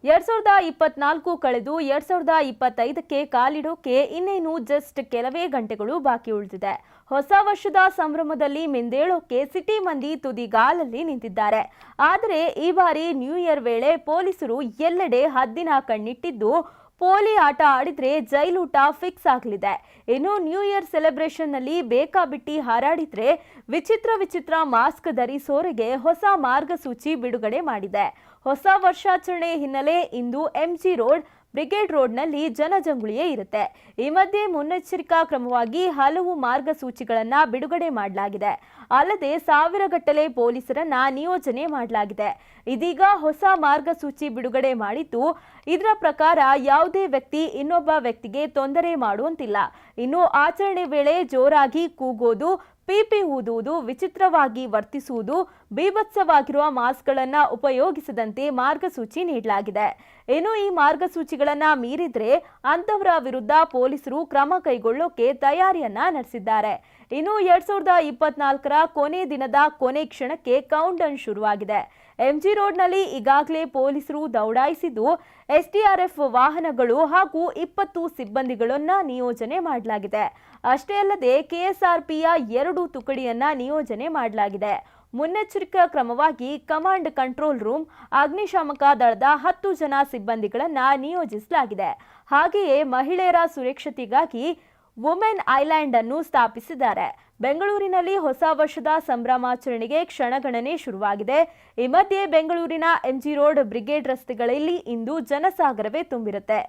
2024 ಕಳೆದು 2025ಕ್ಕೆ ಕಾಲಿಡೋಕೆ ಇನ್ನೇನು ಜಸ್ಟ್ ಕೆಲವೇ ಗಂಟೆಗಳು ಬಾಕಿ ಉಳಿದಿದೆ. ಹೊಸ ವರ್ಷದ ಸಂಭ್ರಮದಲ್ಲಿ ಮಿಂದೇಳೋಕೆ ಸಿಟಿ ಮಂದಿ ತುದಿಗಾಲಲ್ಲಿ ನಿಂತಿದ್ದಾರೆ. ಆದರೆ ಈ ಬಾರಿ ನ್ಯೂ ಇಯರ್ ವೇಳೆ ಪೊಲೀಸರು ಎಲ್ಲೆಡೆ ಹದ್ದಿನ ಕಣ್ಣಿಟ್ಟಿದ್ದು ಪೋಲಿ ಆಟ ಆಡಿದ್ರೆ ಜೈಲೂಟ ಫಿಕ್ಸ್ ಆಗಲಿದೆ. ಇನ್ನು ನ್ಯೂ ಇಯರ್ ಸೆಲೆಬ್ರೇಷನ್ ನಲ್ಲಿ ಬೇಕಾಬಿಟ್ಟಿ ಹಾರಾಡಿದ್ರೆ ವಿಚಿತ್ರ ಮಾಸ್ಕ್ ಧರಿಸೋರಿಗೆ ಹೊಸ ಮಾರ್ಗಸೂಚಿ ಬಿಡುಗಡೆ ಮಾಡಿದೆ. ಹೊಸ ವರ್ಷಾಚರಣೆ ಹಿನ್ನೆಲೆ ಇಂದು ಎಂಜಿ ರೋಡ್, ಬ್ರಿಗೇಡ್ ರೋಡ್ನಲ್ಲಿ ಜನಜಂಗುಳಿಯೇ ಇರುತ್ತೆ. ಈ ಮಧ್ಯೆ ಮುನ್ನೆಚ್ಚರಿಕಾ ಕ್ರಮವಾಗಿ ಹಲವು ಮಾರ್ಗಸೂಚಿಗಳನ್ನ ಬಿಡುಗಡೆ ಮಾಡಲಾಗಿದೆ. ಅಲ್ಲದೆ ಸಾವಿರಗಟ್ಟಲೆ ಪೊಲೀಸರನ್ನ ನಿಯೋಜನೆ ಮಾಡಲಾಗಿದೆ. ಇದೀಗ ಹೊಸ ಮಾರ್ಗಸೂಚಿ ಬಿಡುಗಡೆ ಮಾಡಿದ್ದು, ಇದರ ಪ್ರಕಾರ ಯಾವುದೇ ವ್ಯಕ್ತಿ ಇನ್ನೊಬ್ಬ ವ್ಯಕ್ತಿಗೆ ತೊಂದರೆ ಮಾಡುವಂತಿಲ್ಲ. ಇನ್ನು ಆಚರಣೆ ವೇಳೆ ಜೋರಾಗಿ ಕೂಗೋದು, ಪಿಪಿ ಊದುವುದು, ವಿಚಿತ್ರವಾಗಿ ವರ್ತಿಸುವುದು, ಬೀಭತ್ಸವಾಗಿರುವ ಮಾಸ್ಕ್ಗಳನ್ನು ಉಪಯೋಗಿಸದಂತೆ ಮಾರ್ಗಸೂಚಿ ನೀಡಲಾಗಿದೆ. ಇನ್ನು ಈ ಮಾರ್ಗಸೂಚಿಗಳನ್ನ ಮೀರಿದ್ರೆ ಅಂತವರ ವಿರುದ್ಧ ಪೊಲೀಸರು ಕ್ರಮ ಕೈಗೊಳ್ಳೋಕೆ ತಯಾರಿಯನ್ನ ನಡೆಸಿದ್ದಾರೆ. ಇನ್ನು 2024ರ ಕೊನೆ ದಿನದ ಕೊನೆ ಕ್ಷಣಕ್ಕೆ ಕೌಂಟ್ ಡೌನ್ ಶುರುವಾಗಿದೆ. ಎಂಜಿ ರೋಡ್ನಲ್ಲಿ ಈಗಾಗಲೇ ಪೊಲೀಸರು ದೌಡಾಯಿಸಿದ್ದು, ಎಸ್ಡಿಆರ್ಎಫ್ ವಾಹನಗಳು ಹಾಗೂ 20 ಸಿಬ್ಬಂದಿಗಳನ್ನ ನಿಯೋಜನೆ ಮಾಡಲಾಗಿದೆ. ಅಷ್ಟೇ ಅಲ್ಲದೆ ಕೆಎಸ್ಆರ್ಪಿಯ 2 ತುಕಡಿಯನ್ನ ನಿಯೋಜನೆ ಮಾಡಲಾಗಿದೆ. ಮುನ್ನೆಚ್ಚರಿಕಾ ಕ್ರಮವಾಗಿ ಕಮಾಂಡ್ ಕಂಟ್ರೋಲ್ ರೂಮ್, ಅಗ್ನಿಶಾಮಕ ದಳದ 10 ಜನ ಸಿಬ್ಬಂದಿಗಳನ್ನ ನಿಯೋಜಿಸಲಾಗಿದೆ. ಹಾಗೆಯೇ ಮಹಿಳೆಯರ ಸುರಕ್ಷತೆಗಾಗಿ ವುಮೆನ್ ಐಲ್ಯಾಂಡ್ ಅನ್ನು ಸ್ಥಾಪಿಸಿದ್ದಾರೆ. ಬೆಂಗಳೂರಿನಲ್ಲಿ ಹೊಸ ವರ್ಷದ ಸಂಭ್ರಮಾಚರಣೆಗೆ ಕ್ಷಣಗಣನೆ ಶುರುವಾಗಿದೆ. ಈ ಮಧ್ಯೆ ಬೆಂಗಳೂರಿನ ಎಂಜಿ ರೋಡ್, ಬ್ರಿಗೇಡ್ ರಸ್ತೆಗಳಲ್ಲಿ ಇಂದು ಜನಸಾಗರವೇ ತುಂಬಿರುತ್ತೆ.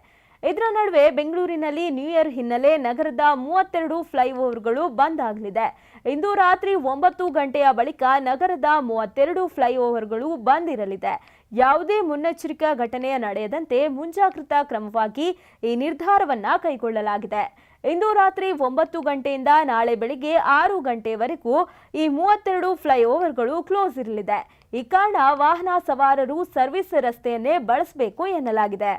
ಇದರ ನಡುವೆ ಬೆಂಗಳೂರಿನಲ್ಲಿ ನ್ಯೂ ಇಯರ್ ಹಿನ್ನೆಲೆ ನಗರದ 32 ಫ್ಲೈಓವರ್ಗಳು ಬಂದ್ ಆಗಲಿದೆ. ಇಂದು ರಾತ್ರಿ 9 ಗಂಟೆಯ ಬಳಿಕ ನಗರದ 32 ಫ್ಲೈಓವರ್ಗಳು ಬಂದ್ ಇರಲಿದೆ. ಯಾವುದೇ ಮುನ್ನೆಚ್ಚರಿಕಾ ಘಟನೆ ನಡೆಯದಂತೆ ಮುಂಜಾಗ್ರತಾ ಕ್ರಮವಾಗಿ ಈ ನಿರ್ಧಾರವನ್ನ ಕೈಗೊಳ್ಳಲಾಗಿದೆ. ಇಂದು ರಾತ್ರಿ 9 ಗಂಟೆಯಿಂದ ನಾಳೆ ಬೆಳಿಗ್ಗೆ 6 ಗಂಟೆವರೆಗೂ ಈ 32 ಫ್ಲೈಓವರ್ಗಳು ಕ್ಲೋಸ್ ಇರಲಿದೆ. ಈ ಕಾರಣ ವಾಹನ ಸವಾರರು ಸರ್ವಿಸ್ ರಸ್ತೆಯನ್ನೇ ಬಳಸಬೇಕು ಎನ್ನಲಾಗಿದೆ.